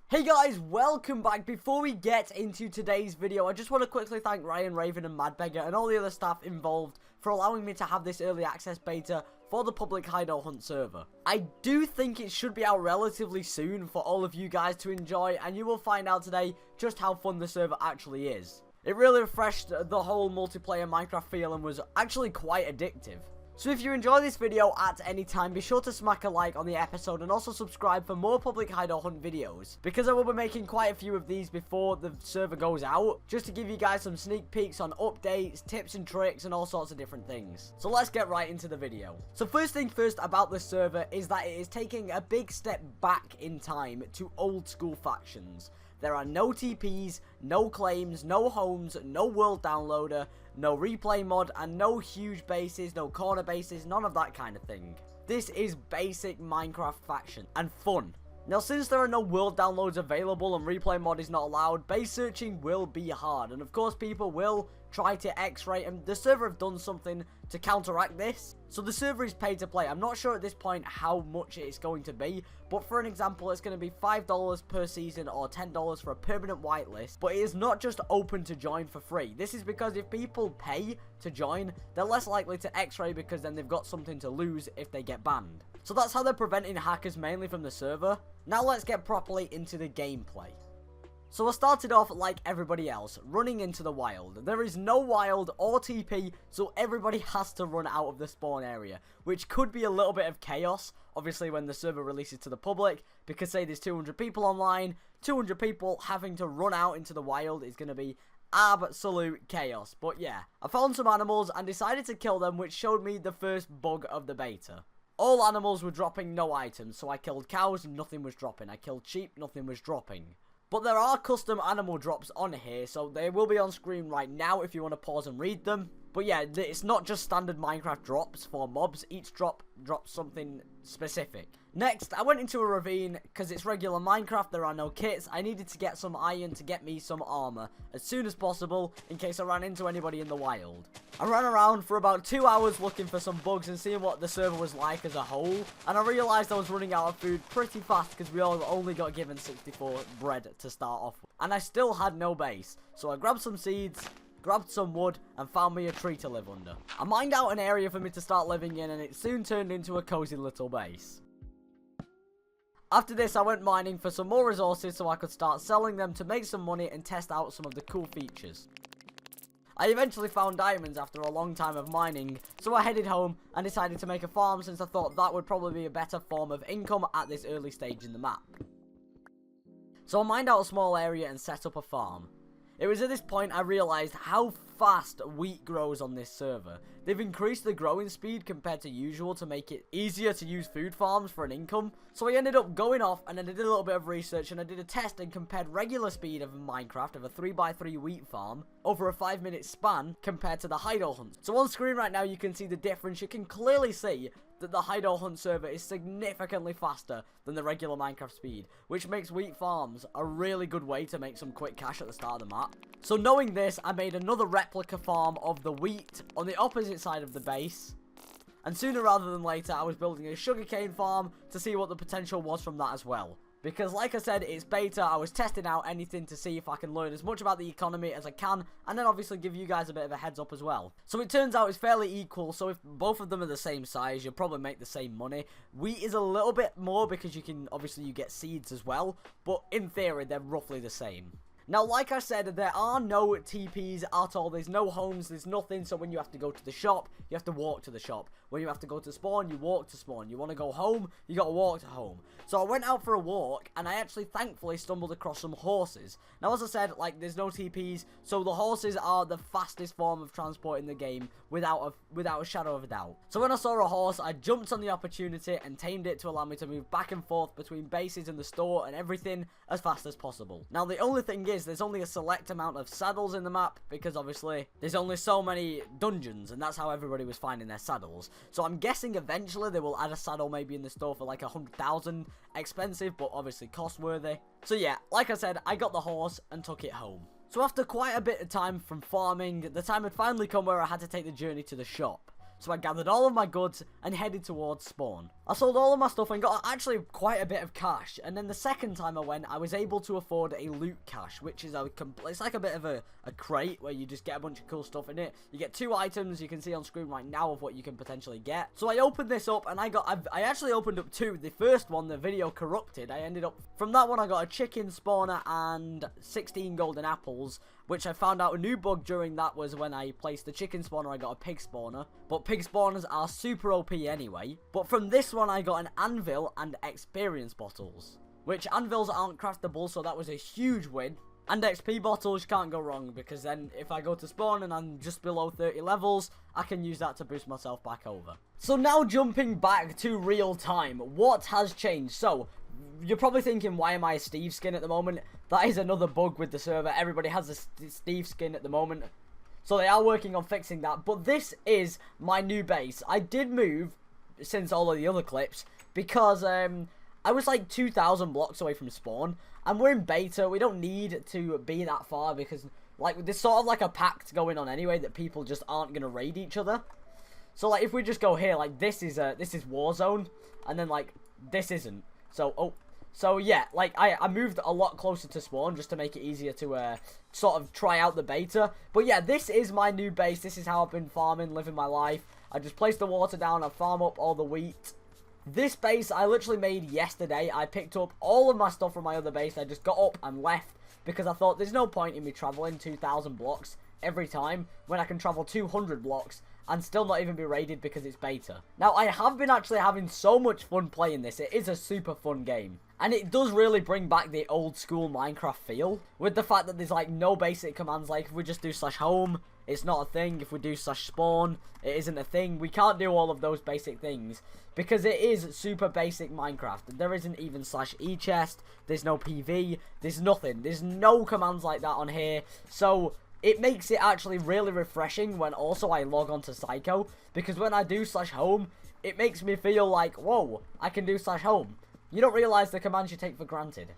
Hey guys, welcome back. Before we get into today's video, I just want to quickly thank Ryan, Raven and Madbeggar and all the other staff involved for allowing me to have this early access beta for the public hideout hunt server. I do think it should be out relatively soon for all of you guys to enjoy, and you will find out today just how fun the server actually is. It really refreshed the whole multiplayer Minecraft feel and was actually quite addictive. So if you enjoy this video at any time, be sure to smack a like on the episode and also subscribe for more public hideout hunt videos, because I will be making quite a few of these before the server goes out, just to give you guys some sneak peeks on updates, tips and tricks and all sorts of different things. So let's get right into the video. So first thing first about this server is that it is taking a big step back in time to old school factions. There are no TPs, no claims, no homes, no world downloader, no replay mod, and no huge bases, no corner bases, none of that kind of thing. This is basic Minecraft faction, and fun. Now, since there are no world downloads available and replay mod is not allowed, base searching will be hard, and of course people will try to x-ray, and the server have done something to counteract this. So the server is paid to play. I'm not sure at this point how much it's going to be, but for an example, it's going to be $5 per season or $10 for a permanent whitelist, but it is not just open to join for free. This is because if people pay to join, they're less likely to x-ray because then they've got something to lose if they get banned. So that's how they're preventing hackers mainly from the server. Now let's get properly into the gameplay. So I started off like everybody else, running into the wild. There is no wild or TP, so everybody has to run out of the spawn area, which could be a little bit of chaos, obviously when the server releases to the public, because say there's 200 people online, 200 people having to run out into the wild is going to be absolute chaos. But yeah, I found some animals and decided to kill them, which showed me the first bug of the beta. All animals were dropping no items, so I killed cows and nothing was dropping. I killed sheep, nothing was dropping. But there are custom animal drops on here, so they will be on screen right now if you want to pause and read them. But yeah, it's not just standard Minecraft drops for mobs. Each drop drops something specific. Next, I went into a ravine because it's regular Minecraft. There are no kits. I needed to get some iron to get me some armor as soon as possible in case I ran into anybody in the wild. I ran around for about 2 hours looking for some bugs and seeing what the server was like as a whole. And I realized I was running out of food pretty fast because we all only got given 64 bread to start off with. And I still had no base. So I grabbed some seeds, grabbed some wood, and found me a tree to live under. I mined out an area for me to start living in, and it soon turned into a cozy little base. After this, I went mining for some more resources so I could start selling them to make some money and test out some of the cool features. I eventually found diamonds after a long time of mining, so I headed home and decided to make a farm since I thought that would probably be a better form of income at this early stage in the map. So I mined out a small area and set up a farm. It was at this point I realised how fast wheat grows on this server. They've increased the growing speed compared to usual to make it easier to use food farms for an income. So I ended up going off and I did a little bit of research and I did a test and compared regular speed of Minecraft of a 3x3 wheat farm over a 5-minute span compared to the hideout hunt. So on screen right now you can see the difference. You can clearly see that the hideout hunt server is significantly faster than the regular Minecraft speed, which makes wheat farms a really good way to make some quick cash at the start of the map. So knowing this, I made another replica farm of the wheat on the opposite side of the base, and sooner rather than later I was building a sugarcane farm to see what the potential was from that as well. Because like I said, it's beta, I was testing out anything to see if I can learn as much about the economy as I can, and then obviously give you guys a bit of a heads up as well. So it turns out it's fairly equal, so if both of them are the same size, you'll probably make the same money. Wheat is a little bit more because you can, obviously you get seeds as well, but in theory they're roughly the same. Now, like I said, there are no TPs at all. There's no homes, there's nothing. So when you have to go to the shop, you have to walk to the shop. When you have to go to spawn, you walk to spawn. You want to go home, you got to walk to home. So I went out for a walk, and I actually thankfully stumbled across some horses. Now, as I said, like, there's no TPs, so the horses are the fastest form of transport in the game without a shadow of a doubt. So when I saw a horse, I jumped on the opportunity and tamed it to allow me to move back and forth between bases and the store and everything as fast as possible. Now, the only thing is, there's only a select amount of saddles in the map because obviously there's only so many dungeons, and that's how everybody was finding their saddles. So I'm guessing eventually they will add a saddle maybe in the store for like 100,000, expensive but obviously cost worthy. So yeah, like I said, I got the horse and took it home. So after quite a bit of time from farming, the time had finally come where I had to take the journey to the shop. so I gathered all of my goods and headed towards spawn. I sold all of my stuff and got actually quite a bit of cash, and then the second time I went, I was able to afford a loot cache, which is it's like a bit of a crate where you just get a bunch of cool stuff in it. You get 2 items you can see on screen right now of what you can potentially get. So I opened this up and I actually opened up 2. The first one, the video corrupted. I ended up, from that one I got a chicken spawner and 16 golden apples, which I found out a new bug during that was when I placed the chicken spawner, I got a pig spawner. But pig spawners are super OP anyway. But from this one, I got an anvil and experience bottles, which anvils aren't craftable, so that was a huge win. And XP bottles, can't go wrong, because then if I go to spawn and I'm just below 30 levels, I can use that to boost myself back over. So now jumping back to real time, what has changed? So, you're probably thinking, why am I a Steve skin at the moment? That is another bug with the server. Everybody has a Steve skin at the moment. So they are working on fixing that. But this is my new base. I did move since all of the other clips because I was like 2,000 blocks away from spawn. And we're in beta. We don't need to be that far because like there's sort of like a pact going on anyway that people just aren't going to raid each other. So like if we just go here, like this is Warzone. And then like this isn't. So yeah, like I moved a lot closer to spawn just to make it easier to sort of try out the beta. But yeah, this is my new base. This is how I've been farming, living my life. I just place the water down, I farm up all the wheat. This base I literally made yesterday. I picked up all of my stuff from my other base. I just got up and left because I thought there's no point in me traveling 2,000 blocks every time when I can travel 200 blocks and still not even be raided because it's beta. Now, I have been actually having so much fun playing this. It is a super fun game. And it does really bring back the old school Minecraft feel. With the fact that there's like no basic commands. Like if we just do /home, it's not a thing. If we do /spawn, it isn't a thing. We can't do all of those basic things. Because it is super basic Minecraft. There isn't even /echest. There's no PV. There's nothing. There's no commands like that on here. So it makes it actually really refreshing when also I log on to Psycho. Because when I do /home, it makes me feel like, whoa, I can do /home. You don't realise the commands you take for granted.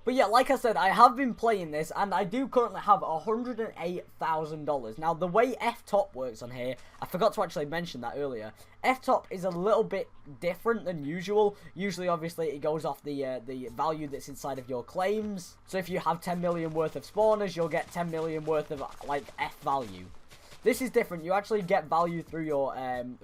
But yeah, like I said, I have been playing this, and I do currently have $108,000. Now, the way F-top works on here, I forgot to actually mention that earlier. F-top is a little bit different than usual. Usually, obviously, it goes off the value that's inside of your claims. So if you have 10 million worth of spawners, you'll get 10 million worth of, like, F value. This is different. You actually get value through your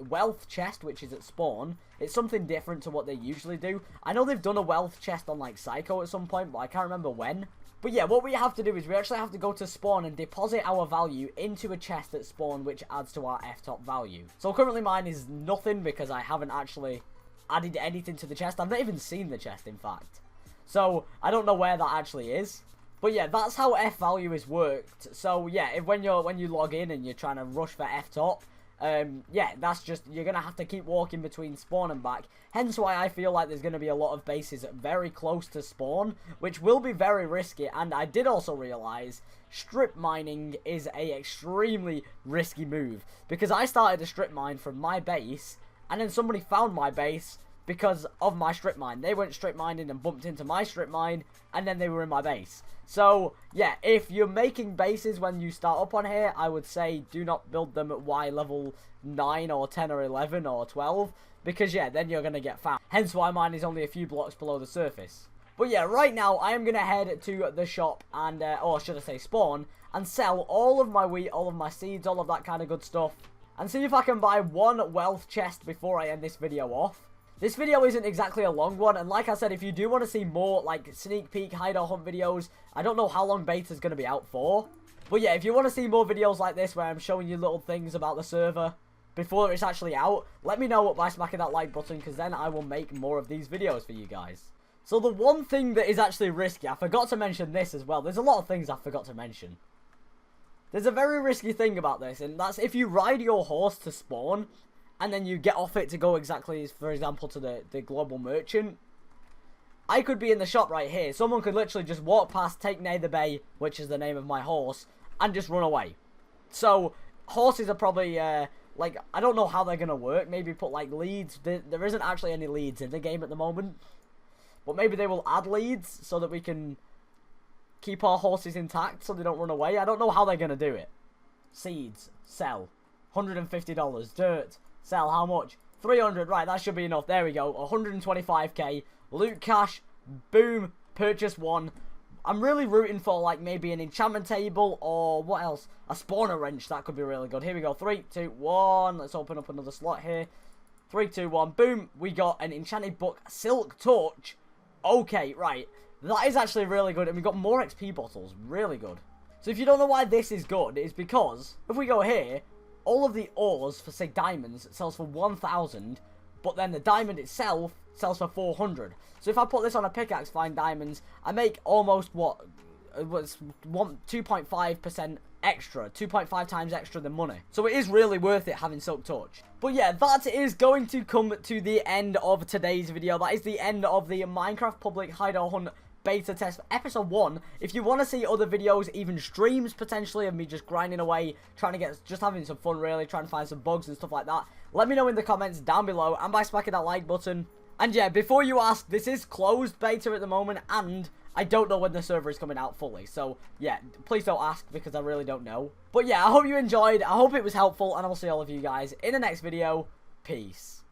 wealth chest, which is at spawn. It's something different to what they usually do. I know they've done a wealth chest on like Psycho at some point, but I can't remember when. But yeah, what we have to do is we actually have to go to spawn and deposit our value into a chest at spawn, which adds to our F-top value. So currently mine is nothing because I haven't actually added anything to the chest. I've not even seen the chest, in fact. So I don't know where that actually is. But yeah, that's how F value is worked. So yeah, when you log in and you're trying to rush for F-top, yeah, that's just, you're going to have to keep walking between spawn and back. Hence why I feel like there's going to be a lot of bases very close to spawn, which will be very risky. And I did also realise strip mining is a extremely risky move. Because I started a strip mine from my base, and then somebody found my base because of my strip mine. They went strip mining and bumped into my strip mine, and then they were in my base. So, yeah, if you're making bases when you start up on here, I would say do not build them at Y level 9 or 10 or 11 or 12, because, yeah, then you're going to get found. Hence why mine is only a few blocks below the surface. But, yeah, right now, I am going to head to the shop and, or should I say spawn, and sell all of my wheat, all of my seeds, all of that kind of good stuff, and see if I can buy one wealth chest before I end this video off. This video isn't exactly a long one, and like I said, if you do want to see more, like, sneak peek, hide or hunt videos, I don't know how long beta's going to be out for. But yeah, if you want to see more videos like this, where I'm showing you little things about the server before it's actually out, let me know by smacking that like button, because then I will make more of these videos for you guys. So the one thing that is actually risky, I forgot to mention this as well. There's a lot of things I forgot to mention. There's a very risky thing about this, and that's if you ride your horse to spawn, and then you get off it to go exactly, for example, to the global merchant. I could be in the shop right here. Someone could literally just walk past, take Nether Bay, which is the name of my horse, and just run away. So, horses are probably, like, I don't know how they're going to work. Maybe put, like, leads. There isn't actually any leads in the game at the moment. But maybe they will add leads so that we can keep our horses intact so they don't run away. I don't know how they're going to do it. Seeds. Sell. $150. Dirt. Sell, how much? 300, right, that should be enough. There we go, 125k. Loot cash, boom, purchase 1. I'm really rooting for, like, maybe an enchantment table or what else? A spawner wrench, that could be really good. Here we go, 3, 2, 1. Let's open up another slot here. 3, 2, 1, boom. We got an enchanted book, silk torch. Okay, right. That is actually really good. And we got more XP bottles, really good. So if you don't know why this is good, it's because if we go here, all of the ores for, say, diamonds sells for 1,000, but then the diamond itself sells for 400. So if I put this on a pickaxe, find diamonds, I make almost, what, it was 2.5% extra, 2.5 times extra than money. So it is really worth it having Silk Torch. But yeah, that is going to come to the end of today's video. That is the end of the Minecraft Public Hideout Hunt beta test episode 1. If you want to see other videos, even streams potentially of me just grinding away, trying to get, just having some fun really, trying to find some bugs and stuff like that, let me know in the comments down below and by smacking that like button. And yeah, before you ask, this is closed beta at the moment and I don't know when the server is coming out fully. So yeah, please don't ask because I really don't know. But yeah, I hope you enjoyed, I hope it was helpful, and I will see all of you guys in the next video. Peace.